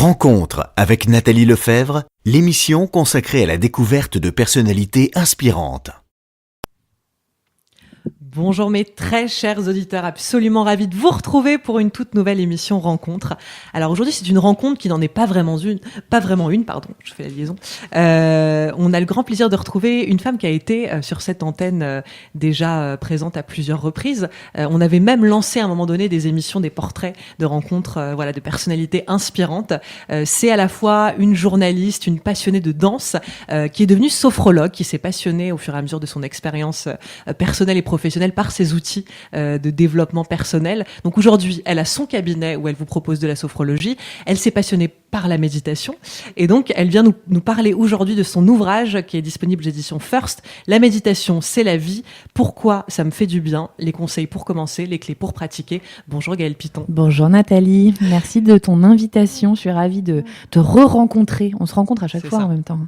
Rencontre avec Nathalie Lefebvre, l'émission consacrée à la découverte de personnalités inspirantes. Bonjour mes très chers auditeurs, absolument ravis de vous retrouver pour une toute nouvelle émission Rencontre. Alors aujourd'hui c'est une rencontre qui n'en est pas vraiment une, je fais la liaison. On a le grand plaisir de retrouver une femme qui a été sur cette antenne déjà présente à plusieurs reprises. On avait même lancé à un moment donné des émissions, des portraits de rencontres, de personnalités inspirantes. C'est à la fois une journaliste, une passionnée de danse, qui est devenue sophrologue, qui s'est passionnée au fur et à mesure de son expérience personnelle et professionnelle par ses outils de développement personnel. Donc aujourd'hui, elle a son cabinet où elle vous propose de la sophrologie. Elle s'est passionnée par la méditation. Et donc, elle vient nous parler aujourd'hui de son ouvrage qui est disponible aux éditions First. La méditation, c'est la vie. Pourquoi ça me fait du bien? Les conseils pour commencer, les clés pour pratiquer. Bonjour Gaëlle Piton. Bonjour Nathalie. Merci de ton invitation. Je suis ravie de te re-rencontrer. On se rencontre à chaque fois en même temps.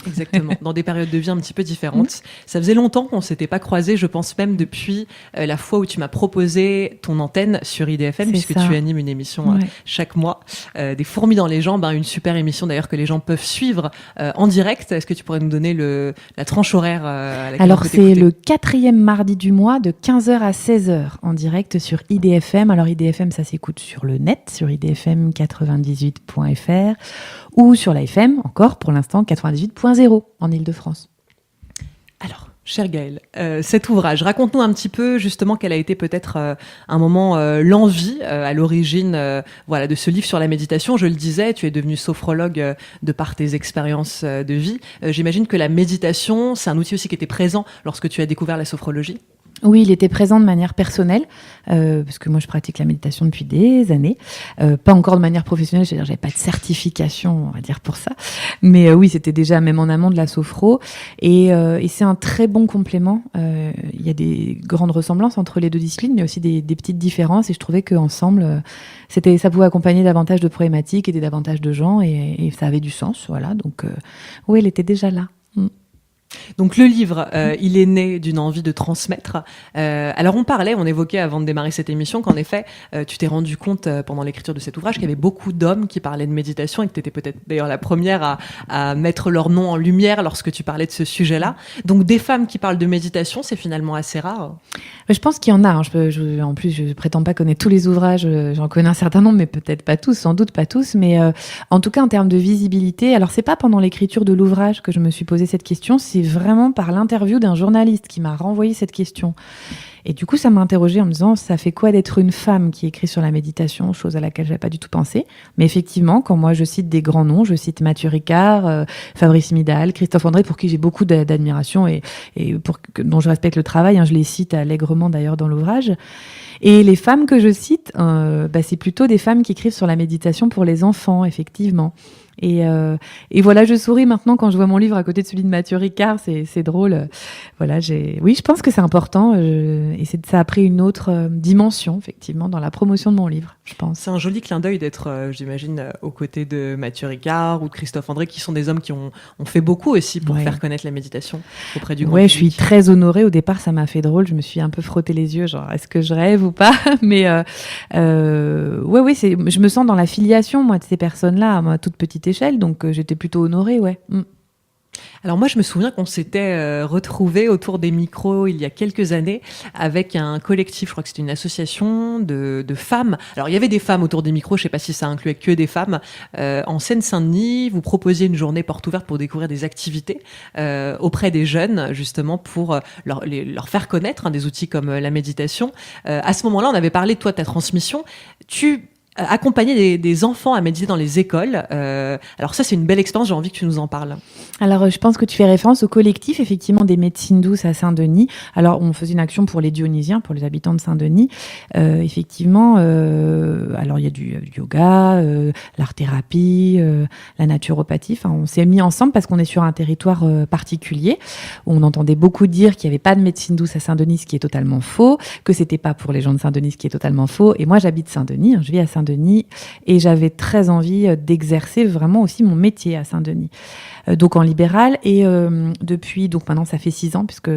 Exactement, dans des périodes de vie un petit peu différentes. Ça faisait longtemps qu'on s'était pas croisés, je pense même depuis la fois où tu m'as proposé ton antenne sur IDFM, puisque tu animes une émission chaque mois, des fourmis dans les jambes, une super émission d'ailleurs que les gens peuvent suivre en direct. Est-ce que tu pourrais nous donner la tranche horaire à laquelle Alors c'est le 4e mardi du mois de 15h à 16h en direct sur IDFM. Alors IDFM, ça s'écoute sur le net, sur idfm98.fr ou sur la FM, encore pour l'instant 98.0 en Ile-de-France. Alors, chère Gaëlle, cet ouvrage, raconte-nous un petit peu justement quelle a été peut-être un moment l'envie à l'origine de ce livre sur la méditation. Je le disais, tu es devenue sophrologue de par tes expériences de vie. J'imagine que la méditation, c'est un outil aussi qui était présent lorsque tu as découvert la sophrologie. Oui, il était présent de manière personnelle, parce que moi je pratique la méditation depuis des années, pas encore de manière professionnelle, c'est-à-dire j'avais pas de certification, on va dire pour ça, mais oui, c'était déjà même en amont de la sophro, et c'est un très bon complément. Il y a des grandes ressemblances entre les deux disciplines, mais aussi des petites différences, et je trouvais qu'ensemble, ça pouvait accompagner davantage de problématiques, aider davantage de gens, et ça avait du sens, voilà. Donc oui, elle était déjà là. Donc le livre, il est né d'une envie de transmettre. Alors on évoquait avant de démarrer cette émission qu'en effet, tu t'es rendu compte pendant l'écriture de cet ouvrage qu'il y avait beaucoup d'hommes qui parlaient de méditation et que tu étais peut-être d'ailleurs la première à mettre leur nom en lumière lorsque tu parlais de ce sujet-là. Donc des femmes qui parlent de méditation, c'est finalement assez rare. Je pense qu'il y en a. En plus, je prétends pas connaître tous les ouvrages. J'en connais un certain nombre, mais peut-être pas tous, sans doute pas tous. Mais en tout cas, en termes de visibilité, alors c'est pas pendant l'écriture de l'ouvrage que je me suis posé cette question, c'est vraiment par l'interview d'un journaliste qui m'a renvoyé cette question. Et du coup, ça m'a interrogée en me disant, ça fait quoi d'être une femme qui écrit sur la méditation, chose à laquelle j'avais pas du tout pensé. Mais effectivement, quand moi je cite des grands noms, je cite Mathieu Ricard, Fabrice Midal, Christophe André, pour qui j'ai beaucoup d'admiration et dont je respecte le travail, je les cite allègrement d'ailleurs dans l'ouvrage. Et les femmes que je cite, c'est plutôt des femmes qui écrivent sur la méditation pour les enfants, effectivement. Et voilà, je souris maintenant quand je vois mon livre à côté de celui de Mathieu Ricard, c'est drôle. Oui, je pense que c'est important et ça a pris une autre dimension, effectivement, dans la promotion de mon livre, je pense. C'est un joli clin d'œil d'être, j'imagine, aux côtés de Mathieu Ricard ou de Christophe André, qui sont des hommes qui ont fait beaucoup aussi pour faire connaître la méditation auprès du grand public. Je suis très honorée. Au départ, ça m'a fait drôle. Je me suis un peu frotté les yeux, genre, est-ce que je rêve ou pas? Mais je me sens dans la filiation, moi, de ces personnes-là, à ma toute petite échelle, donc j'étais plutôt honorée, Alors moi, je me souviens qu'on s'était retrouvés autour des micros il y a quelques années avec un collectif, je crois que c'était une association de femmes. Alors il y avait des femmes autour des micros, je sais pas si ça incluait que des femmes. En Seine-Saint-Denis, vous proposiez une journée porte ouverte pour découvrir des activités auprès des jeunes, justement pour leur faire connaître des outils comme la méditation. À ce moment-là, on avait parlé de toi, de ta transmission. Tu accompagner des enfants à méditer dans les écoles. Alors ça, c'est une belle expérience, j'ai envie que tu nous en parles. Alors, je pense que tu fais référence au collectif, effectivement, des médecines douces à Saint-Denis. Alors, on faisait une action pour les Dionysiens, pour les habitants de Saint-Denis. Effectivement, alors il y a du yoga, l'art-thérapie, la naturopathie. Enfin, on s'est mis ensemble parce qu'on est sur un territoire particulier où on entendait beaucoup dire qu'il n'y avait pas de médecine douce à Saint-Denis, ce qui est totalement faux, que c'était pas pour les gens de Saint-Denis, ce qui est totalement faux. Et moi, j'habite Saint-Denis, je vis à Saint-Denis. Saint-Denis et j'avais très envie d'exercer vraiment aussi mon métier à Saint-Denis. Donc en libéral et depuis, donc maintenant ça fait 6 ans puisque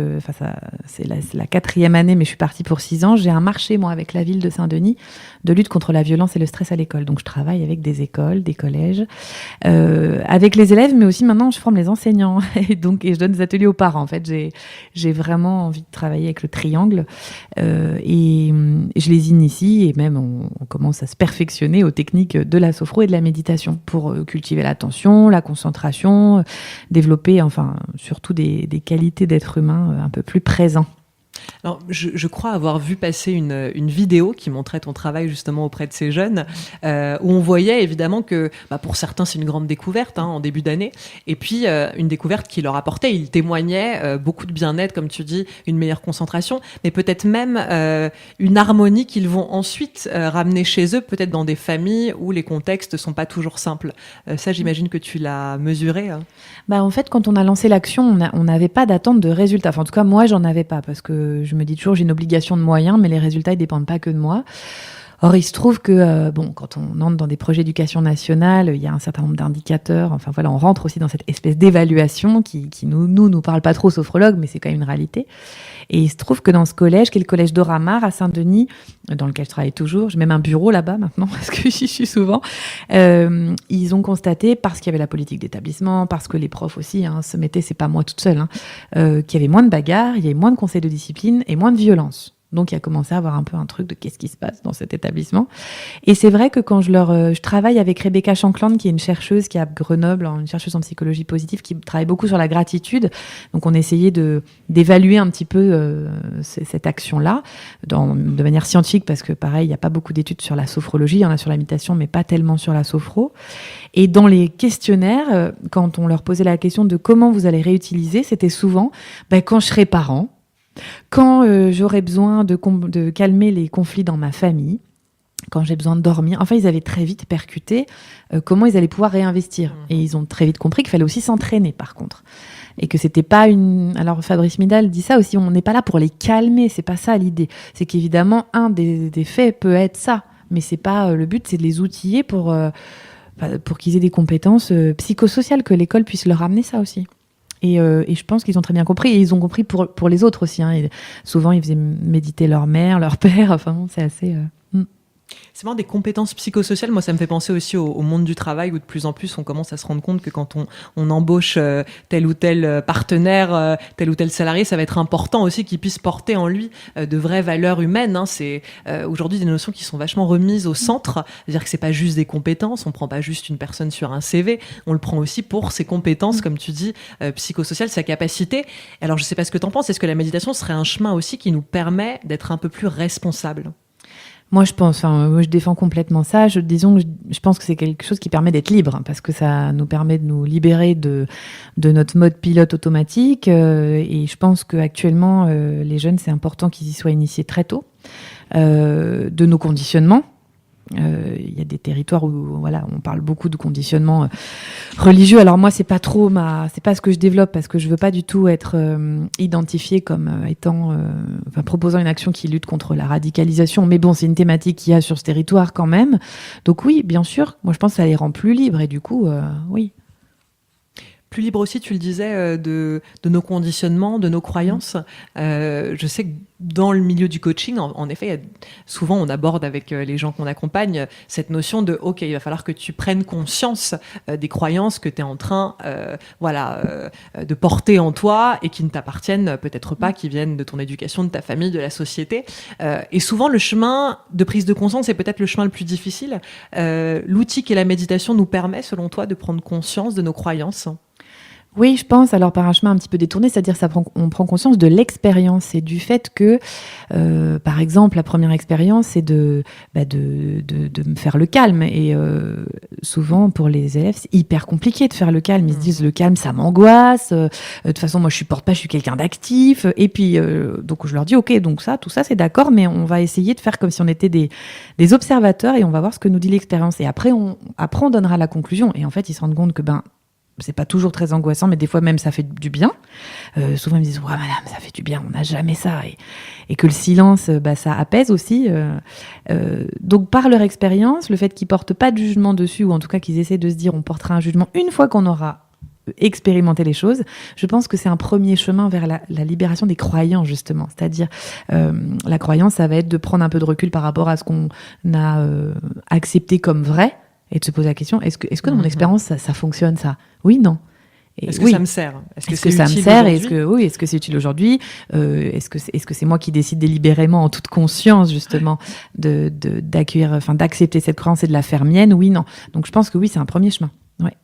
c'est la 4e année mais je suis partie pour 6 ans, j'ai un marché moi avec la ville de Saint-Denis de lutte contre la violence et le stress à l'école. Donc je travaille avec des écoles, des collèges, avec les élèves mais aussi maintenant je forme les enseignants et je donne des ateliers aux parents. En fait j'ai vraiment envie de travailler avec le triangle et je les initie et même on commence à se perfectionner aux techniques de la sophro et de la méditation pour cultiver l'attention, la concentration, développer enfin surtout des qualités d'être humain un peu plus présents. Alors, je crois avoir vu passer une vidéo qui montrait ton travail justement auprès de ces jeunes, où on voyait évidemment que pour certains c'est une grande découverte en début d'année, et puis une découverte qui leur apportait, ils témoignaient beaucoup de bien-être, comme tu dis, une meilleure concentration, mais peut-être même une harmonie qu'ils vont ensuite ramener chez eux, peut-être dans des familles où les contextes sont pas toujours simples. Ça, j'imagine que tu l'as mesuré. En fait, quand on a lancé l'action, on n'avait pas d'attente de résultats. Enfin, en tout cas, moi, j'en avais pas parce que je me dis toujours j'ai une obligation de moyens, mais les résultats ils dépendent pas que de moi. Or, il se trouve que quand on entre dans des projets d'éducation nationale, il y a un certain nombre d'indicateurs. Enfin voilà, on rentre aussi dans cette espèce d'évaluation qui nous parle pas trop sophrologue, mais c'est quand même une réalité. Et il se trouve que dans ce collège, qui est le collège d'Oramar à Saint-Denis, dans lequel je travaille toujours, j'ai même un bureau là-bas maintenant parce que j'y suis souvent. Ils ont constaté, parce qu'il y avait la politique d'établissement, parce que les profs aussi se mettaient, c'est pas moi toute seule, qu'il y avait moins de bagarres, il y avait moins de conseils de discipline et moins de violence. Donc, il a commencé à avoir un peu un truc de qu'est-ce qui se passe dans cet établissement. Et c'est vrai que quand je travaille avec Rebecca Shankland, qui est une chercheuse qui est à Grenoble, une chercheuse en psychologie positive, qui travaille beaucoup sur la gratitude. Donc, on essayait d'évaluer un petit peu cette action-là de manière scientifique, parce que pareil, il n'y a pas beaucoup d'études sur la sophrologie, il y en a sur la méditation, mais pas tellement sur la sophro. Et dans les questionnaires, quand on leur posait la question de comment vous allez réutiliser, c'était souvent quand je serai parent, quand j'aurais besoin de calmer les conflits dans ma famille, quand j'ai besoin de dormir. Enfin, ils avaient très vite percuté comment ils allaient pouvoir réinvestir. Et ils ont très vite compris qu'il fallait aussi s'entraîner, par contre. Et que c'était pas Alors, Fabrice Midal dit ça aussi, on n'est pas là pour les calmer, c'est pas ça l'idée. C'est qu'évidemment, un des faits peut être ça. Mais c'est pas le but, c'est de les outiller pour qu'ils aient des compétences psychosociales, que l'école puisse leur amener ça aussi. Et je pense qu'ils ont très bien compris. Et ils ont compris pour les autres aussi. Et souvent, ils faisaient méditer leur mère, leur père. Enfin, bon, c'est assez... C'est vraiment des compétences psychosociales. Moi, ça me fait penser aussi au monde du travail où de plus en plus on commence à se rendre compte que quand on embauche tel ou tel partenaire, tel ou tel salarié, ça va être important aussi qu'il puisse porter en lui de vraies valeurs humaines. C'est aujourd'hui des notions qui sont vachement remises au centre. C'est-à-dire que c'est pas juste des compétences. On prend pas juste une personne sur un CV. On le prend aussi pour ses compétences, comme tu dis, psychosociales, sa capacité. Alors, je sais pas ce que t'en penses. Est-ce que la méditation serait un chemin aussi qui nous permet d'être un peu plus responsable ? Moi, je défends complètement ça. Je pense que c'est quelque chose qui permet d'être libre, parce que ça nous permet de nous libérer de notre mode pilote automatique. Et je pense qu'actuellement, les jeunes, c'est important qu'ils y soient initiés très tôt, de nos conditionnements. Il y a des territoires où on parle beaucoup de conditionnement religieux. Alors moi, c'est pas ce que je développe, parce que je veux pas du tout être identifiée comme proposant une action qui lutte contre la radicalisation. Mais bon, c'est une thématique qu'il y a sur ce territoire quand même. Donc oui, bien sûr. Moi, je pense que ça les rend plus libres et du coup, oui. Plus libre aussi, tu le disais, de nos conditionnements, de nos croyances. Je sais que dans le milieu du coaching, en effet, souvent on aborde avec les gens qu'on accompagne cette notion de « Ok, il va falloir que tu prennes conscience des croyances que tu es en train de porter en toi et qui ne t'appartiennent peut-être pas, qui viennent de ton éducation, de ta famille, de la société. » Et souvent, le chemin de prise de conscience est peut-être le chemin le plus difficile. L'outil qu'est la méditation nous permet, selon toi, de prendre conscience de nos croyances. Oui, je pense, alors par un chemin un petit peu détourné, c'est-à-dire on prend conscience de l'expérience et du fait que, par exemple, la première expérience, c'est de me faire le calme. Et souvent, pour les élèves, c'est hyper compliqué de faire le calme. Ils se disent, le calme, ça m'angoisse. De toute façon, moi, je supporte pas, je suis quelqu'un d'actif. Et puis, donc, je leur dis, ok, donc tout ça, c'est d'accord, mais on va essayer de faire comme si on était des observateurs et on va voir ce que nous dit l'expérience. Et après, on donnera la conclusion. Et en fait, ils se rendent compte que, c'est pas toujours très angoissant, mais des fois même ça fait du bien. Souvent ils me disent ouais madame, ça fait du bien, on n'a jamais ça, et que le silence, ça apaise aussi. Donc par leur expérience, le fait qu'ils portent pas de jugement dessus, ou en tout cas qu'ils essaient de se dire on portera un jugement une fois qu'on aura expérimenter les choses, je pense que c'est un premier chemin vers la libération des croyances, justement. C'est-à-dire, la croyance, ça va être de prendre un peu de recul par rapport à ce qu'on a accepté comme vrai, et de se poser la question, est-ce que dans mon expérience, ça fonctionne, ça? Oui, non. Et est-ce que ça me sert? Est-ce que ça me utile sert? aujourd'hui? Est-ce que c'est utile aujourd'hui? Est-ce que c'est moi qui décide délibérément, en toute conscience, justement, d'accueillir, enfin, d'accepter cette croyance et de la faire mienne? Oui, non. Donc, je pense que oui, c'est un premier chemin. Ouais.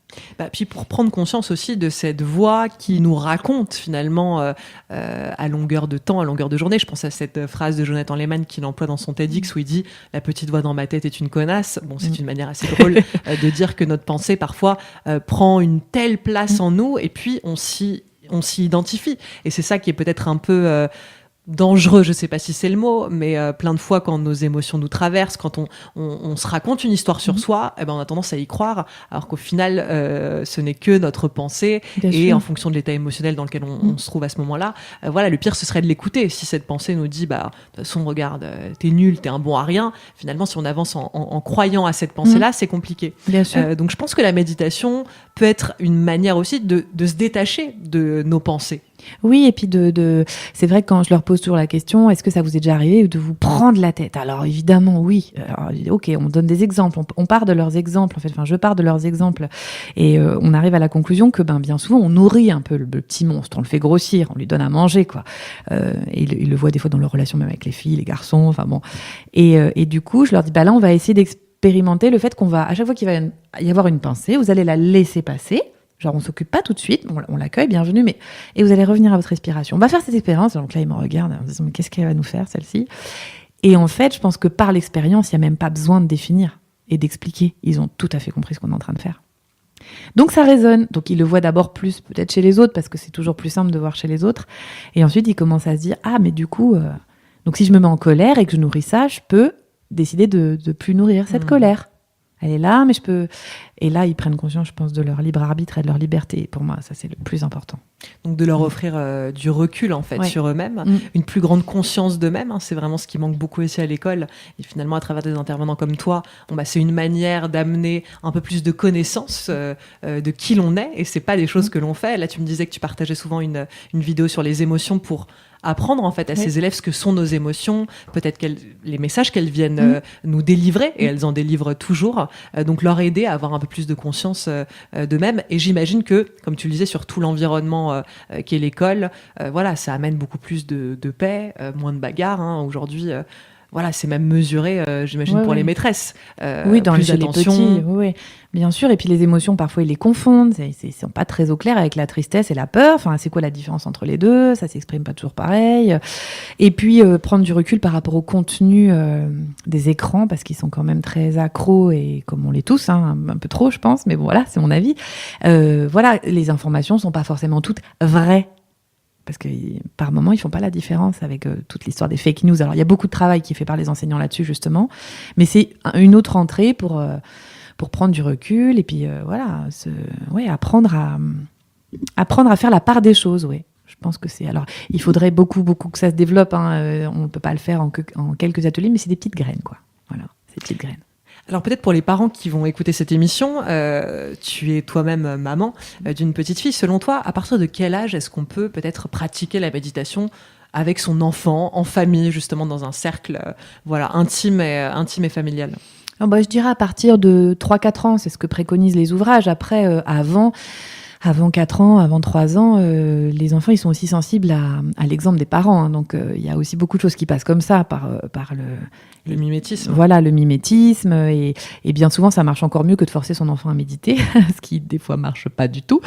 Puis pour prendre conscience aussi de cette voix qui nous raconte finalement à longueur de temps, à longueur de journée. Je pense à cette phrase de Jonathan Lehman qu'il emploie dans son TEDx où il dit « La petite voix dans ma tête est une connasse ». Bon, c'est une manière assez drôle de dire que notre pensée parfois prend une telle place en nous et puis on s'y identifie. Et c'est ça qui est peut-être un peu... dangereux, je sais pas si c'est le mot, mais plein de fois quand nos émotions nous traversent, quand on se raconte une histoire sur soi, on a tendance à y croire, alors qu'au final, ce n'est que notre pensée, Bien et sûr. en fonction de l'état émotionnel dans lequel on se trouve à ce moment-là, le pire, ce serait de l'écouter. Si cette pensée nous dit, de toute façon, regarde, t'es nul, t'es un bon à rien, finalement, si on avance en croyant à cette pensée-là, c'est compliqué. Bien sûr. Donc je pense que la méditation peut être une manière aussi de se détacher de nos pensées. Oui, et puis c'est vrai que quand je leur pose toujours la question, est-ce que ça vous est déjà arrivé de vous prendre la tête? Alors évidemment, oui. Alors, ok, on donne des exemples, on part de leurs exemples, en fait. Enfin, je pars de leurs exemples, et on arrive à la conclusion que, bien souvent, on nourrit un peu le petit monstre, on le fait grossir, on lui donne à manger, quoi. Et il le voit des fois dans leurs relations, même avec les filles, les garçons, enfin bon. Et du coup, je leur dis, là, on va essayer d'expérimenter le fait qu'on va, à chaque fois qu'il va y avoir une pensée, vous allez la laisser passer. Genre, on s'occupe pas tout de suite, on l'accueille, bienvenue, et vous allez revenir à votre respiration. On va faire cette expérience. Donc là, ils me regardent en me disant, mais qu'est-ce qu'elle va nous faire, celle-ci? Et en fait, je pense que par l'expérience, il n'y a même pas besoin de définir et d'expliquer. Ils ont tout à fait compris ce qu'on est en train de faire. Donc ça résonne. Donc ils le voient d'abord plus peut-être chez les autres, parce que c'est toujours plus simple de voir chez les autres. Et ensuite, ils commencent à se dire, mais du coup, donc si je me mets en colère et que je nourris ça, je peux décider de plus nourrir cette colère. Elle est là, mais je peux... Et là, ils prennent conscience, je pense, de leur libre arbitre et de leur liberté. Et pour moi, ça, c'est le plus important. Donc de leur offrir du recul, en fait, sur eux-mêmes, une plus grande conscience d'eux-mêmes. C'est vraiment ce qui manque beaucoup aussi à l'école. Et finalement, à travers des intervenants comme toi, c'est une manière d'amener un peu plus de connaissance de qui l'on est. Et c'est pas des choses que l'on fait. Là, tu me disais que tu partageais souvent une vidéo sur les émotions pour apprendre en fait à ces élèves ce que sont nos émotions, peut-être les messages qu'elles viennent nous délivrer, et elles en délivrent toujours, donc leur aider à avoir un peu plus de conscience d'eux-mêmes. Et j'imagine que, comme tu le disais, sur tout l'environnement qu'est l'école, ça amène beaucoup plus de paix, moins de bagarres, aujourd'hui. C'est même mesuré, j'imagine, pour les maîtresses. Oui, dans plus chez les petits, oui, bien sûr. Et puis les émotions, parfois, ils les confondent. Ils sont pas très au clair avec la tristesse et la peur. Enfin, c'est quoi la différence entre les deux? Ça s'exprime pas toujours pareil. Et puis, prendre du recul par rapport au contenu des écrans, parce qu'ils sont quand même très accros, et comme on l'est tous, un peu trop, je pense. Mais bon, voilà, c'est mon avis. Les informations sont pas forcément toutes vraies. Parce que par moment, ils font pas la différence avec toute l'histoire des fake news. Alors, il y a beaucoup de travail qui est fait par les enseignants là-dessus, justement. Mais c'est une autre entrée pour prendre du recul et puis apprendre à faire la part des choses. Ouais. Je pense que c'est... Alors, il faudrait beaucoup que ça se développe. On ne peut pas le faire en quelques ateliers, mais c'est des petites graines, quoi. Voilà, ces petites graines. Alors peut-être pour les parents qui vont écouter cette émission, tu es toi-même maman d'une petite fille. Selon toi, à partir de quel âge est-ce qu'on peut peut-être pratiquer la méditation avec son enfant, en famille, justement dans un cercle intime et familial? Je dirais à partir de 3-4 ans, c'est ce que préconisent les ouvrages. Après, avant 4 ans, avant 3 ans, les enfants, ils sont aussi sensibles à l'exemple des parents. Donc, il y a aussi beaucoup de choses qui passent comme ça, par le mimétisme. Voilà, le mimétisme. Et bien souvent, ça marche encore mieux que de forcer son enfant à méditer, ce qui, des fois, marche pas du tout.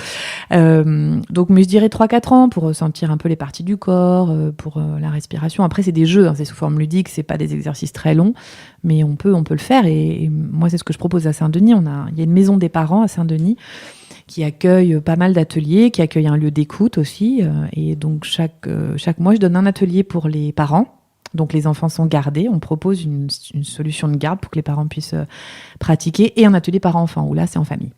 Donc, mais je dirais 3-4 ans pour sentir un peu les parties du corps, pour la respiration. Après, c'est des jeux, c'est sous forme ludique, c'est pas des exercices très longs, mais on peut le faire. Et moi, c'est ce que je propose à Saint-Denis. Il y a une maison des parents à Saint-Denis qui accueille pas mal d'ateliers, qui accueille un lieu d'écoute aussi. Et donc, chaque mois, je donne un atelier pour les parents. Donc, les enfants sont gardés. On propose une solution de garde pour que les parents puissent pratiquer, et un atelier parents-enfants, où là, c'est en famille.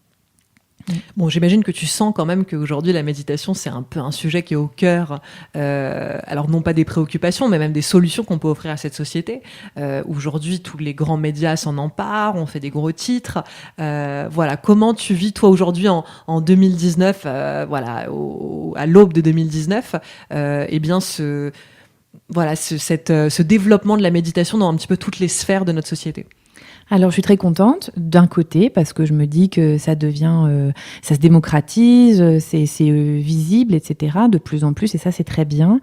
Bon, j'imagine que tu sens quand même qu'aujourd'hui, la méditation, c'est un peu un sujet qui est au cœur, alors non pas des préoccupations, mais même des solutions qu'on peut offrir à cette société. Aujourd'hui, tous les grands médias s'en emparent, on fait des gros titres. Voilà, comment tu vis, toi, aujourd'hui, en 2019, voilà, à l'aube de 2019, eh bien, ce développement de la méditation dans un petit peu toutes les sphères de notre société? Alors, je suis très contente d'un côté parce que je me dis que ça devient, ça se démocratise, c'est visible, etc. de plus en plus, et ça, c'est très bien.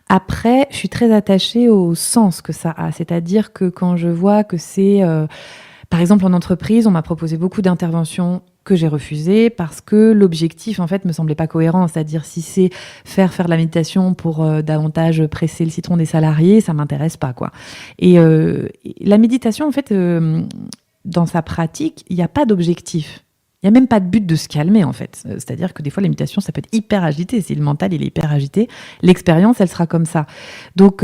Après, je suis très attachée au sens que ça a, c'est-à-dire que quand je vois que c'est, par exemple, en entreprise, on m'a proposé beaucoup d'interventions que j'ai refusées parce que l'objectif, en fait, me semblait pas cohérent. C'est-à-dire, si c'est faire de la méditation pour davantage presser le citron des salariés, ça m'intéresse pas, quoi. Et la méditation, en fait, dans sa pratique, il n'y a pas d'objectif. Il n'y a même pas de but de se calmer, en fait. C'est-à-dire que des fois, la méditation, ça peut être hyper agité. Si le mental, il est hyper agité, l'expérience, elle sera comme ça. Donc,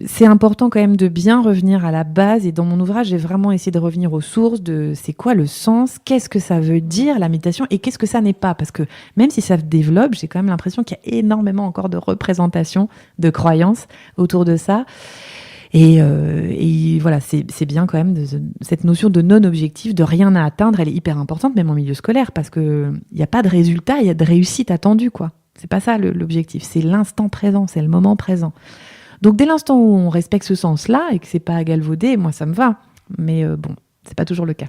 c'est important quand même de bien revenir à la base. Et dans mon ouvrage, j'ai vraiment essayé de revenir aux sources de c'est quoi le sens, qu'est-ce que ça veut dire la méditation et qu'est-ce que ça n'est pas. Parce que même si ça se développe, j'ai quand même l'impression qu'il y a énormément encore de représentations, de croyances autour de ça. Et voilà, c'est bien quand même cette notion de non-objectif, de rien à atteindre, elle est hyper importante, même en milieu scolaire, parce qu'il n'y a pas de résultat, il y a de réussite attendue, quoi. C'est pas ça l'objectif, c'est l'instant présent, c'est le moment présent. Donc dès l'instant où on respecte ce sens-là et que c'est pas à galvauder, moi ça me va. Mais bon, c'est pas toujours le cas.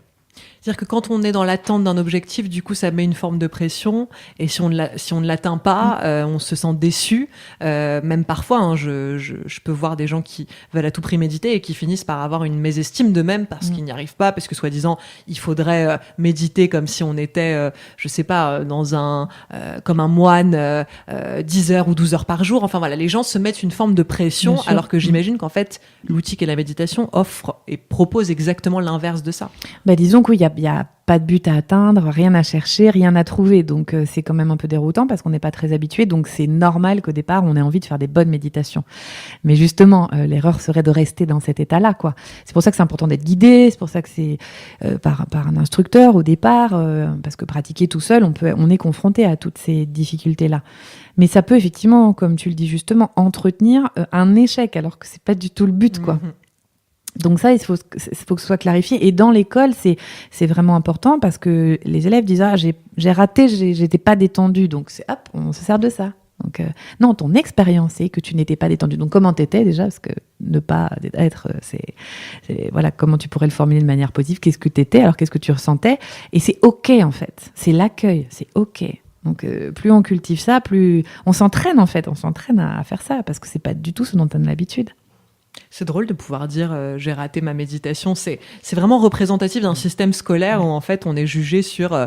C'est-à-dire que quand on est dans l'attente d'un objectif, du coup, ça met une forme de pression. Et si on ne l'atteint pas, on se sent déçu. Même parfois, hein, je peux voir des gens qui veulent à tout prix méditer et qui finissent par avoir une mésestime d'eux-mêmes parce qu'ils n'y arrivent pas, parce que soi-disant, il faudrait méditer comme si on était, je sais pas, comme un moine, 10 heures ou 12 heures par jour. Enfin voilà, les gens se mettent une forme de pression, alors que j'imagine qu'en fait, l'outil qu'est la méditation offre et propose exactement l'inverse de ça. Bah, disons qu'il y a pas de but à atteindre, rien à chercher, rien à trouver. Donc, c'est quand même un peu déroutant parce qu'on n'est pas très habitué. Donc, c'est normal qu'au départ, on ait envie de faire des bonnes méditations. Mais justement, l'erreur serait de rester dans cet état-là, quoi. C'est pour ça que c'est important d'être guidé. C'est pour ça que c'est par un instructeur au départ, parce que pratiquer tout seul, on est confronté à toutes ces difficultés-là. Mais ça peut effectivement, comme tu le dis justement, entretenir un échec, alors que c'est pas du tout le but, quoi. Donc ça, il faut que ce soit clarifié. Et dans l'école, c'est vraiment important parce que les élèves disent « Ah, j'ai raté, j'étais pas détendu. » Donc hop, on se sert de ça. Donc non, ton expérience, c'est que tu n'étais pas détendu. Donc comment t'étais déjà? Parce que ne pas être, voilà, comment tu pourrais le formuler de manière positive? Qu'est-ce que t'étais? Alors qu'est-ce que tu ressentais? Et c'est OK, en fait. C'est l'accueil, c'est OK. Donc plus on cultive ça, plus on s'entraîne, en fait. On s'entraîne à faire ça parce que c'est pas du tout ce dont on a l'habitude. C'est drôle de pouvoir dire j'ai raté ma méditation. C'est vraiment représentatif d'un système scolaire où en fait on est jugé sur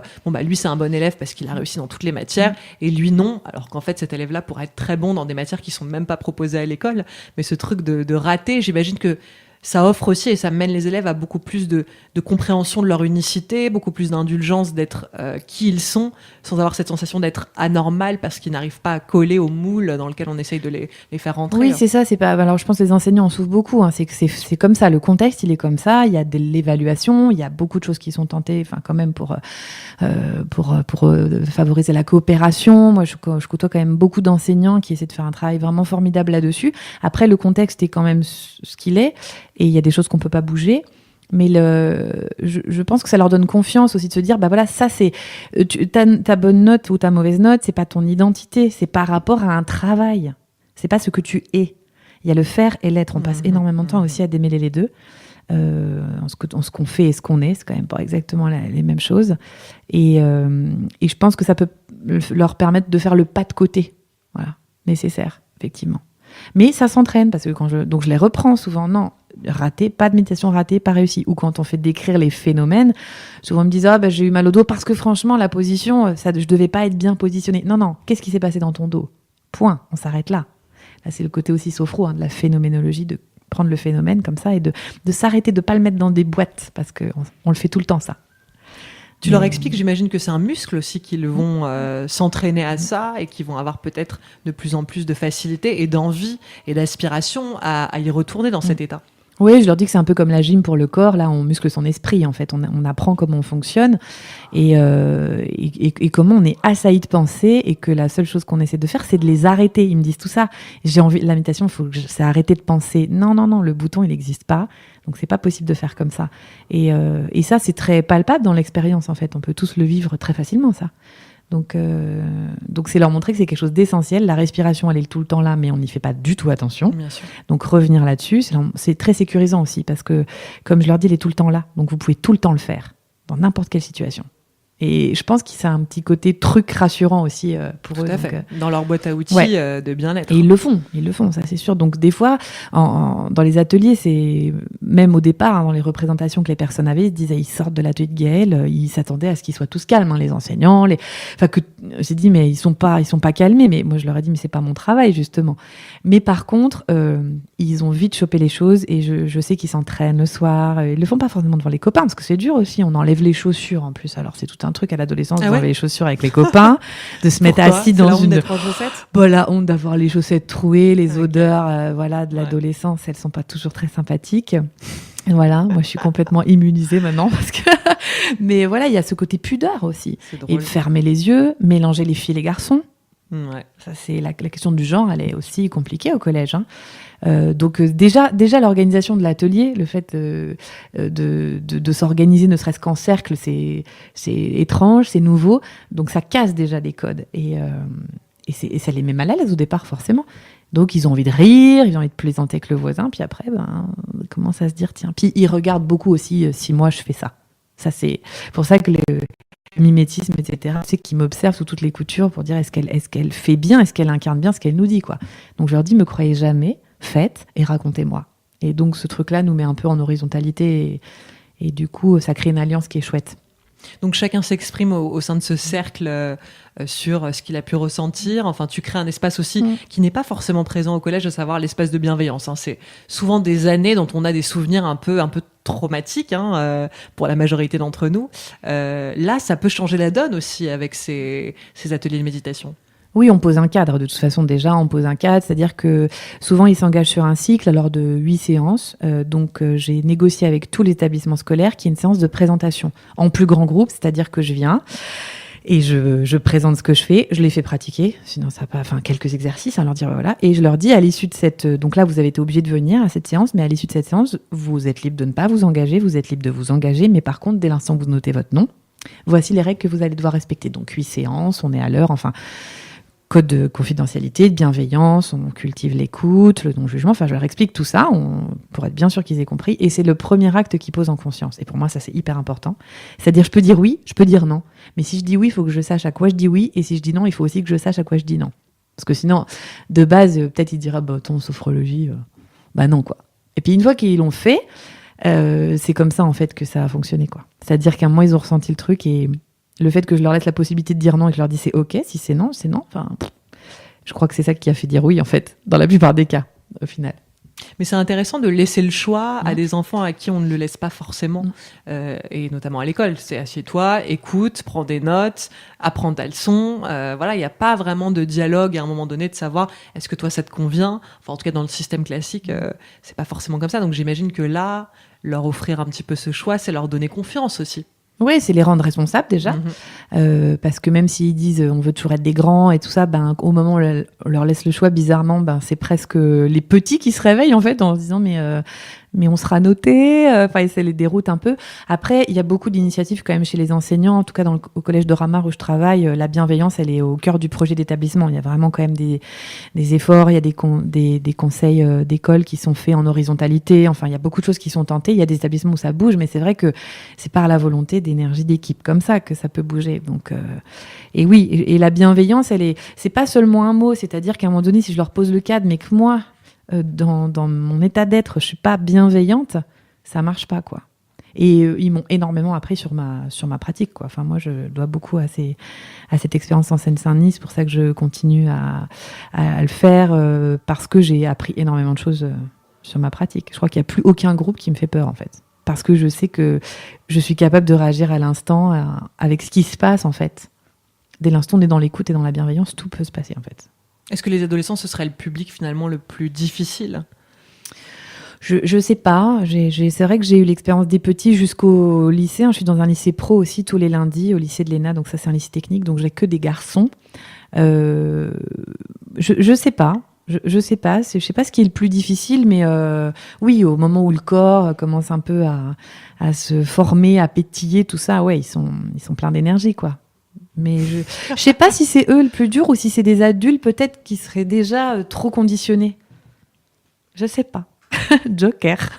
lui c'est un bon élève parce qu'il a réussi dans toutes les matières et lui non, alors qu'en fait cet élève-là pourrait être très bon dans des matières qui sont même pas proposées à l'école. Mais ce truc de rater, j'imagine que ça offre aussi et ça mène les élèves à beaucoup plus de compréhension de leur unicité, beaucoup plus d'indulgence d'être qui ils sont, sans avoir cette sensation d'être anormal parce qu'ils n'arrivent pas à coller au moule dans lequel on essaye de les faire rentrer. Oui, c'est ça. C'est pas. Alors, je pense que les enseignants en souffrent beaucoup. Hein. C'est comme ça. Le contexte, il est comme ça. Il y a de l'évaluation. Il y a beaucoup de choses qui sont tentées, enfin, quand même pour favoriser la coopération. Moi, je côtoie quand même beaucoup d'enseignants qui essaient de faire un travail vraiment formidable là-dessus. Après, le contexte est quand même ce qu'il est. Et il y a des choses qu'on peut pas bouger. Mais je pense que ça leur donne confiance aussi de se dire, bah voilà, ça c'est ta bonne note ou ta mauvaise note, c'est pas ton identité, c'est par rapport à un travail. C'est pas ce que tu es. Il y a le faire et l'être. On passe énormément de temps aussi à démêler les deux. Ce qu'on fait et ce qu'on est, c'est quand même pas exactement les mêmes choses. Et je pense que ça peut leur permettre de faire le pas de côté, voilà, nécessaire, effectivement. Mais ça s'entraîne parce que donc je les reprends souvent. Non, raté, pas de méditation ratée, pas réussi. Ou quand on fait décrire les phénomènes, souvent on me disent j'ai eu mal au dos parce que franchement la position, je devais pas être bien positionnée. Non, qu'est-ce qui s'est passé dans ton dos? Point. On s'arrête là. Là c'est le côté aussi sophro de la phénoménologie, de prendre le phénomène comme ça et de s'arrêter, de pas le mettre dans des boîtes parce que on le fait tout le temps ça. Tu leur expliques, j'imagine que c'est un muscle aussi qu'ils vont s'entraîner à ça et qu'ils vont avoir peut-être de plus en plus de facilité et d'envie et d'aspiration à y retourner dans cet état. Oui, je leur dis que c'est un peu comme la gym pour le corps. Là, on muscle son esprit, en fait. On apprend comment on fonctionne et comment on est assailli de pensées et que la seule chose qu'on essaie de faire, c'est de les arrêter. Ils me disent tout ça. La méditation, c'est arrêter de penser. Non, le bouton, il n'existe pas. Donc, c'est pas possible de faire comme ça. Et ça, c'est très palpable dans l'expérience, en fait. On peut tous le vivre très facilement, ça. Donc c'est leur montrer que c'est quelque chose d'essentiel. La respiration, elle est tout le temps là, mais on n'y fait pas du tout attention. Bien sûr. Donc revenir là-dessus, c'est très sécurisant aussi, parce que, comme je leur dis, elle est tout le temps là. Donc vous pouvez tout le temps le faire, dans n'importe quelle situation. Et je pense que c'est un petit côté truc rassurant aussi pour eux. Tout à donc, fait. Dans leur boîte à outils de bien-être. Et ils le font, ça c'est sûr. Donc des fois, dans les ateliers, c'est même au départ, dans les représentations que les personnes avaient, ils se disaient, ils sortent de l'atelier de Gaëlle, ils s'attendaient à ce qu'ils soient tous calmes, les enseignants. J'ai dit, mais ils sont pas calmés. Mais moi, je leur ai dit, mais c'est pas mon travail justement. Mais par contre, ils ont vite chopé les choses et je sais qu'ils s'entraînent le soir. Ils le font pas forcément devant les copains parce que c'est dur aussi. On enlève les chaussures en plus. Alors c'est tout un truc à l'adolescence d'enlever les chaussures avec les copains, de se mettre assis dans une. D'être en chaussettes. La honte d'avoir les chaussettes trouées, les odeurs, de l'adolescence, elles sont pas toujours très sympathiques. Voilà, moi je suis complètement immunisée maintenant parce que. Mais voilà, il y a ce côté pudeur aussi. Et fermer les yeux, mélanger les filles et les garçons. Ouais. Ça, c'est la question du genre, elle est aussi compliquée au collège. Donc déjà l'organisation de l'atelier, le fait de s'organiser, ne serait-ce qu'en cercle, c'est étrange, c'est nouveau. Donc ça casse déjà des codes et ça les met mal à l'aise au départ forcément. Donc ils ont envie de rire, ils ont envie de plaisanter avec le voisin, puis après, commence à se dire tiens. Puis ils regardent beaucoup aussi si moi je fais ça. Ça c'est pour ça que le mimétisme, etc. C'est qu'ils m'observent sous toutes les coutures pour dire est-ce qu'elle fait bien, est-ce qu'elle incarne bien ce qu'elle nous dit, quoi. Donc je leur dis me croyez jamais, faites et racontez-moi. Et donc ce truc-là nous met un peu en horizontalité et du coup ça crée une alliance qui est chouette. Donc chacun s'exprime au sein de ce cercle sur ce qu'il a pu ressentir. Enfin, tu crées un espace aussi qui n'est pas forcément présent au collège, à savoir l'espace de bienveillance. C'est souvent des années dont on a des souvenirs un peu traumatiques pour la majorité d'entre nous. Là, ça peut changer la donne aussi avec ces ateliers de méditation. Oui, on pose un cadre. De toute façon, déjà, on pose un cadre. C'est-à-dire que souvent, ils s'engagent sur un cycle lors de 8 séances. Donc, j'ai négocié avec tout l'établissement scolaire qu'il y ait une séance de présentation en plus grand groupe. C'est-à-dire que je viens et je présente ce que je fais. Je les fais pratiquer. Sinon, ça va pas... quelques exercices, leur dire voilà. Et je leur dis à l'issue de cette... Donc là, vous avez été obligés de venir à cette séance. Mais à l'issue de cette séance, vous êtes libre de ne pas vous engager. Vous êtes libre de vous engager. Mais par contre, dès l'instant que vous notez votre nom, voici les règles que vous allez devoir respecter. Donc, 8 séances, on est à l'heure. Code de confidentialité, de bienveillance, on cultive l'écoute, le non-jugement. Je leur explique tout ça pour être bien sûr qu'ils aient compris. Et c'est le premier acte qui pose en conscience. Et pour moi, ça, c'est hyper important. C'est-à-dire, je peux dire oui, je peux dire non. Mais si je dis oui, il faut que je sache à quoi je dis oui. Et si je dis non, il faut aussi que je sache à quoi je dis non. Parce que sinon, de base, peut-être ils diraient, ton sophrologie, non, quoi. Et puis, une fois qu'ils l'ont fait, c'est comme ça, en fait, que ça a fonctionné, quoi. C'est-à-dire qu'à un moment, ils ont ressenti le truc et... Le fait que je leur laisse la possibilité de dire non et que je leur dis c'est ok, si c'est non, c'est non. Je crois que c'est ça qui a fait dire oui, en fait, dans la plupart des cas, au final. Mais c'est intéressant de laisser le choix à des enfants à qui on ne le laisse pas forcément, et notamment à l'école. C'est assieds-toi, écoute, prends des notes, apprends ta leçon. Il n'y a pas vraiment de dialogue à un moment donné de savoir est-ce que toi ça te convient. En tout cas, dans le système classique, c'est pas forcément comme ça. Donc j'imagine que là, leur offrir un petit peu ce choix, c'est leur donner confiance aussi. Oui, c'est les rendre responsables déjà, parce que même s'ils disent on veut toujours être des grands et tout ça, au moment où on leur laisse le choix, bizarrement, c'est presque les petits qui se réveillent en fait en se disant mais on sera noté, ça les déroute un peu. Après, il y a beaucoup d'initiatives quand même chez les enseignants, en tout cas au collège de Ramar où je travaille, la bienveillance, elle est au cœur du projet d'établissement. Il y a vraiment quand même des efforts, il y a des conseils d'école qui sont faits en horizontalité, il y a beaucoup de choses qui sont tentées. Il y a des établissements où ça bouge, mais c'est vrai que c'est par la volonté d'énergie d'équipe comme ça que ça peut bouger. Donc, et oui, et la bienveillance, c'est pas seulement un mot, c'est-à-dire qu'à un moment donné, si je leur pose le cadre, mais que moi, dans mon état d'être, je suis pas bienveillante, ça marche pas, quoi. Et ils m'ont énormément appris sur ma pratique, quoi. Moi, je dois beaucoup à cette expérience en Seine-Saint-Denis. C'est pour ça que je continue à le faire, parce que j'ai appris énormément de choses sur ma pratique. Je crois qu'il n'y a plus aucun groupe qui me fait peur, en fait. Parce que je sais que je suis capable de réagir à l'instant avec ce qui se passe, en fait. Dès l'instant, on est dans l'écoute et dans la bienveillance, tout peut se passer, en fait. Est-ce que les adolescents, ce serait le public finalement le plus difficile ? Je sais pas. C'est vrai que j'ai eu l'expérience des petits jusqu'au lycée. Je suis dans un lycée pro aussi tous les lundis, au lycée de l'ENA. Donc ça, c'est un lycée technique. Donc j'ai que des garçons. Je sais pas. Je sais pas. Je sais pas ce qui est le plus difficile, mais oui, au moment où le corps commence un peu à se former, à pétiller, tout ça, ouais, ils sont pleins d'énergie, quoi. Mais je sais pas si c'est eux le plus dur ou si c'est des adultes peut-être qui seraient déjà trop conditionnés. Je sais pas. Joker.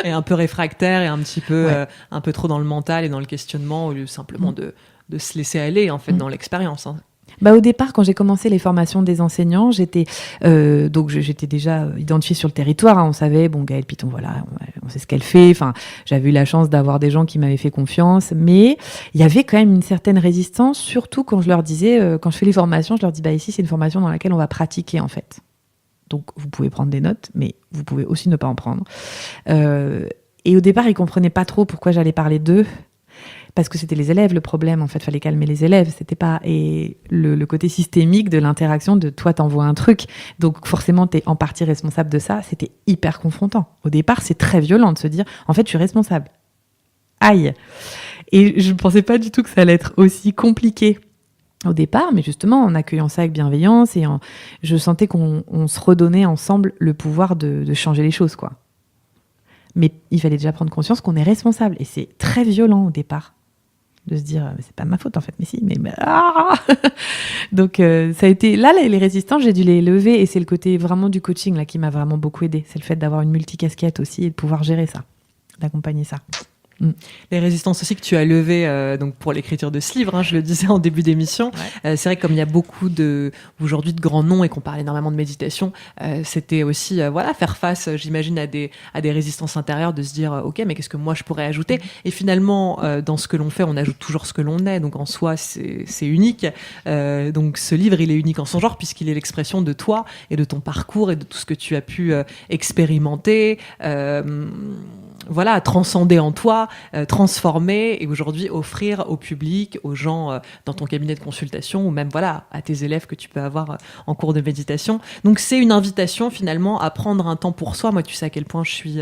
Et un peu réfractaire et un petit peu, un peu trop dans le mental et dans le questionnement au lieu simplement de se laisser aller en fait dans l'expérience. Hein. Bah, au départ, quand j'ai commencé les formations des enseignants, j'étais déjà identifiée sur le territoire. On savait, bon, Gaëlle Piton, voilà, on sait ce qu'elle fait. Enfin, j'avais eu la chance d'avoir des gens qui m'avaient fait confiance, mais il y avait quand même une certaine résistance, surtout quand je leur disais, quand je fais les formations, je leur dis, bah ici c'est une formation dans laquelle on va pratiquer en fait. Donc vous pouvez prendre des notes, mais vous pouvez aussi ne pas en prendre. Et au départ, ils comprenaient pas trop pourquoi j'allais parler d'eux. Parce que c'était les élèves le problème, en fait, fallait calmer les élèves, c'était pas... Et le côté systémique de l'interaction de toi t'envoies un truc, donc forcément t'es en partie responsable de ça, c'était hyper confrontant. Au départ, c'est très violent de se dire, en fait, je suis responsable. Aïe. Et je ne pensais pas du tout que ça allait être aussi compliqué au départ, mais justement, en accueillant ça avec bienveillance, je sentais qu'on se redonnait ensemble le pouvoir de changer les choses, quoi. Mais il fallait déjà prendre conscience qu'on est responsable, et c'est très violent au départ. De se dire c'est pas ma faute en fait, mais si, mais donc ça a été là les résistances, j'ai dû les lever, et c'est le côté vraiment du coaching là qui m'a vraiment beaucoup aidé, c'est le fait d'avoir une multicasquette aussi et de pouvoir gérer ça, d'accompagner ça. Les résistances aussi que tu as levées donc pour l'écriture de ce livre, hein, je le disais en début d'émission. Ouais. C'est vrai que comme il y a beaucoup aujourd'hui de grands noms et qu'on parle énormément de méditation, c'était aussi faire face, j'imagine, à des résistances intérieures, de se dire ok, mais qu'est-ce que moi je pourrais ajouter. Et finalement, dans ce que l'on fait, on ajoute toujours ce que l'on est. Donc en soi, c'est unique. Donc ce livre, il est unique en son genre puisqu'il est l'expression de toi et de ton parcours et de tout ce que tu as pu expérimenter. Transcender en toi, transformer et aujourd'hui offrir au public, aux gens dans ton cabinet de consultation ou même à tes élèves que tu peux avoir en cours de méditation. Donc c'est une invitation finalement à prendre un temps pour soi. Moi, tu sais à quel point je suis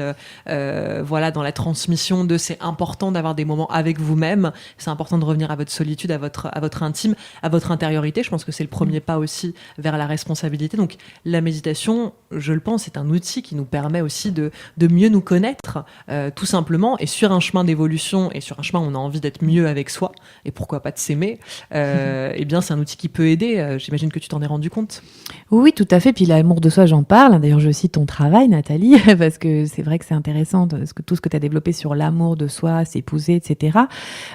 dans la transmission de c'est important d'avoir des moments avec vous-même. C'est important de revenir à votre solitude, à votre intime, à votre intériorité. Je pense que c'est le premier pas aussi vers la responsabilité. Donc la méditation, je le pense, c'est un outil qui nous permet aussi de mieux nous connaître. Tout simplement, et sur un chemin d'évolution et sur un chemin où on a envie d'être mieux avec soi et pourquoi pas de s'aimer, eh bien c'est un outil qui peut aider. J'imagine que tu t'en es rendu compte. Oui, tout à fait. Puis l'amour de soi, j'en parle. D'ailleurs, je cite ton travail, Nathalie, parce que c'est vrai que c'est intéressant tout ce que tu as développé sur l'amour de soi, s'épouser, etc.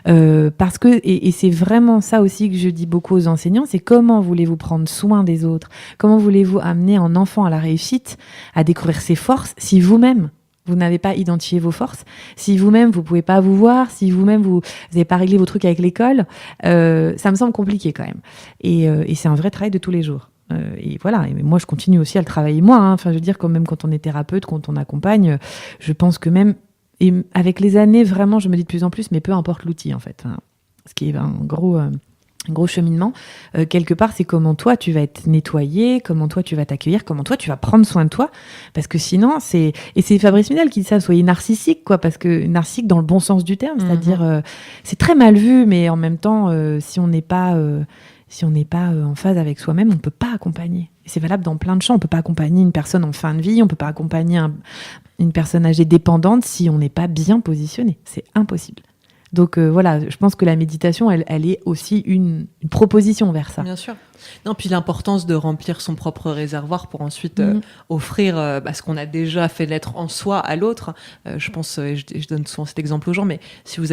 Parce que, et c'est vraiment ça aussi que je dis beaucoup aux enseignants, c'est comment voulez-vous prendre soin des autres? Comment voulez-vous amener un enfant à la réussite, à découvrir ses forces, si vous-même vous n'avez pas identifié vos forces, si vous-même vous pouvez pas vous voir, si vous-même vous n'avez pas réglé vos trucs avec l'école, ça me semble compliqué quand même. Et c'est un vrai travail de tous les jours. Et voilà. Et moi, je continue aussi à le travailler moi. Enfin, je veux dire, quand même, quand on est thérapeute, quand on accompagne, je pense que même, et avec les années, vraiment, je me dis de plus en plus, mais peu importe l'outil en fait. Hein, ce qui est un gros cheminement, quelque part, c'est comment toi tu vas être nettoyé, comment toi tu vas t'accueillir, comment toi tu vas prendre soin de toi, parce que sinon c'est Fabrice Midal qui dit ça, soyez narcissique, quoi, parce que narcissique dans le bon sens du terme, c'est-à-dire c'est très mal vu, mais en même temps si on n'est pas en phase avec soi-même, on peut pas accompagner. Et c'est valable dans plein de champs. On peut pas accompagner une personne en fin de vie, on peut pas accompagner une personne âgée dépendante si on n'est pas bien positionné, c'est impossible. Donc je pense que la méditation, elle est aussi une proposition vers ça. Bien sûr. Non, puis l'importance de remplir son propre réservoir pour ensuite offrir ce qu'on a déjà fait naître en soi à l'autre. Je pense, je donne souvent cet exemple aux gens, mais si vous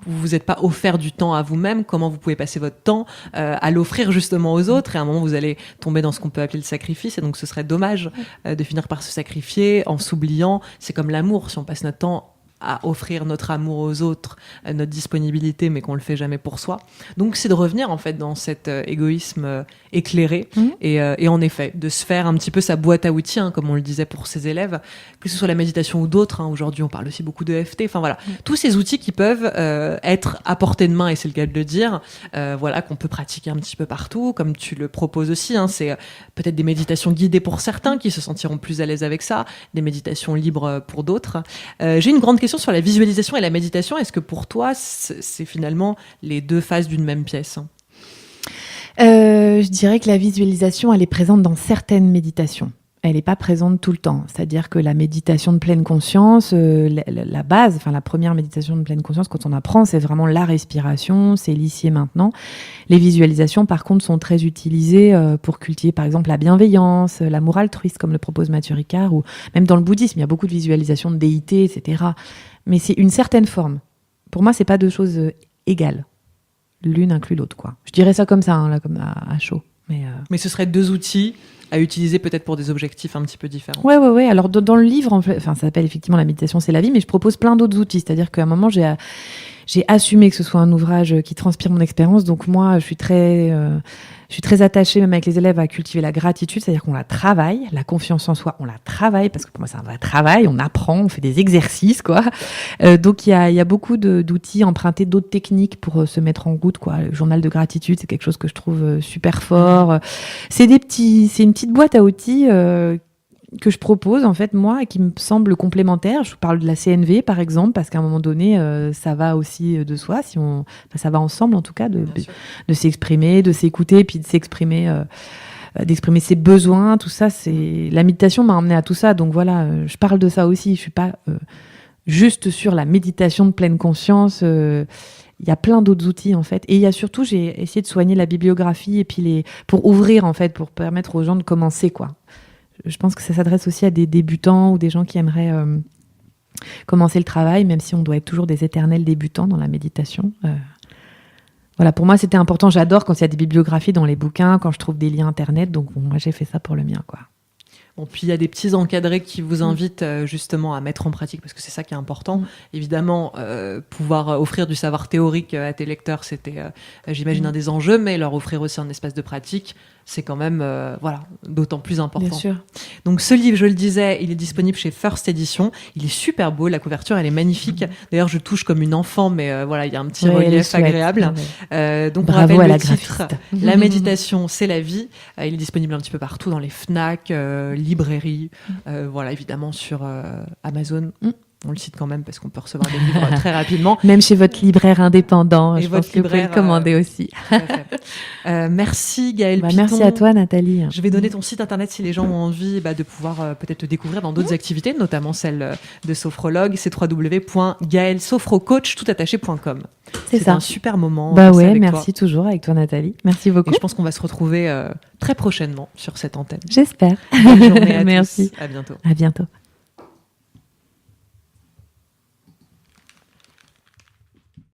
vous êtes pas offert du temps à vous-même, comment vous pouvez passer votre temps à l'offrir justement aux autres? Et à un moment, vous allez tomber dans ce qu'on peut appeler le sacrifice, et donc ce serait dommage de finir par se sacrifier en s'oubliant. C'est comme l'amour, si on passe notre temps à offrir notre amour aux autres, notre disponibilité, mais qu'on le fait jamais pour soi. Donc c'est de revenir en fait dans cet égoïsme éclairé et en effet de se faire un petit peu sa boîte à outils, hein, comme on le disait pour ses élèves, que ce soit la méditation ou d'autres. Hein. Aujourd'hui on parle aussi beaucoup de EFT. Enfin voilà, tous ces outils qui peuvent être à portée de main, et c'est le cas de le dire, voilà, qu'on peut pratiquer un petit peu partout, comme tu le proposes aussi. Hein, c'est peut-être des méditations guidées pour certains qui se sentiront plus à l'aise avec ça, des méditations libres pour d'autres. J'ai une grande question sur la visualisation et la méditation. Est-ce que pour toi, c'est finalement les deux faces d'une même pièce ? Je dirais que la visualisation, elle est présente dans certaines méditations. Elle n'est pas présente tout le temps. C'est-à-dire que la méditation de pleine conscience, la base, enfin la première méditation de pleine conscience, quand on apprend, c'est vraiment la respiration, c'est l'ici et maintenant. Les visualisations, par contre, sont très utilisées pour cultiver, par exemple, la bienveillance, l'amour altruiste, comme le propose Matthieu Ricard, ou même dans le bouddhisme, il y a beaucoup de visualisations de déités, etc. Mais c'est une certaine forme. Pour moi, c'est pas deux choses égales. L'une inclut l'autre, quoi. Je dirais ça comme ça, hein, là, comme à chaud. Mais ce seraient deux outils à utiliser peut-être pour des objectifs un petit peu différents. Ouais. Alors, dans le livre, ça s'appelle effectivement La méditation, c'est la vie, mais je propose plein d'autres outils. C'est-à-dire qu'à un moment, j'ai assumé que ce soit un ouvrage qui transpire mon expérience. Donc, moi, je suis très attachée, même avec les élèves, à cultiver la gratitude. C'est-à-dire qu'on la travaille. La confiance en soi, on la travaille, parce que pour moi, c'est un vrai travail. On apprend, on fait des exercices, quoi. Donc, il y a beaucoup d'outils empruntés, d'autres techniques pour se mettre en route, quoi. Le journal de gratitude, c'est quelque chose que je trouve super fort. C'est une petite boîte à outils que je propose, en fait, moi, et qui me semble complémentaire. Je vous parle de la CNV, par exemple, parce qu'à un moment donné, ça va aussi de soi, ça va ensemble, en tout cas, de s'exprimer, de s'écouter, puis de s'exprimer, d'exprimer ses besoins, tout ça. La méditation m'a emmenée à tout ça, donc voilà, je parle de ça aussi. Je suis pas juste sur la méditation de pleine conscience. Il y a plein d'autres outils, en fait. Et il y a surtout, j'ai essayé de soigner la bibliographie, et puis pour ouvrir, en fait, pour permettre aux gens de commencer, quoi. Je pense que ça s'adresse aussi à des débutants ou des gens qui aimeraient commencer le travail, même si on doit être toujours des éternels débutants dans la méditation. Voilà, pour moi, c'était important. J'adore quand il y a des bibliographies dans les bouquins, quand je trouve des liens Internet. Donc, bon, moi, j'ai fait ça pour le mien, quoi. Bon, puis il y a des petits encadrés qui vous invitent justement à mettre en pratique, parce que c'est ça qui est important. Évidemment, pouvoir offrir du savoir théorique à tes lecteurs, c'était, j'imagine, un des enjeux, mais leur offrir aussi un espace de pratique, c'est quand même d'autant plus important. Bien sûr. Donc ce livre, je le disais, il est disponible chez First Edition. Il est super beau, la couverture, elle est magnifique. D'ailleurs, je touche comme une enfant, mais voilà, il y a un petit relief agréable. Donc bravo, on rappelle à le titre, La méditation, c'est la vie. Il est disponible un petit peu partout, dans les Fnac, librairies, voilà, évidemment sur Amazon. On le cite quand même parce qu'on peut recevoir des livres très rapidement. Même chez votre libraire indépendant, je pense que vous pouvez le commander aussi. Merci Gaëlle Piton. Merci à toi Nathalie. Je vais donner ton site internet si les gens ont envie de pouvoir peut-être te découvrir dans d'autres activités, notamment celle de sophrologue. C'est www.gaelsofrocoach.com. C'est ça. Un super moment. Bah ouais, merci toujours avec toi Nathalie. Merci beaucoup. Et je pense qu'on va se retrouver très prochainement sur cette antenne. J'espère. Bonne journée à merci. tous. À bientôt. À bientôt.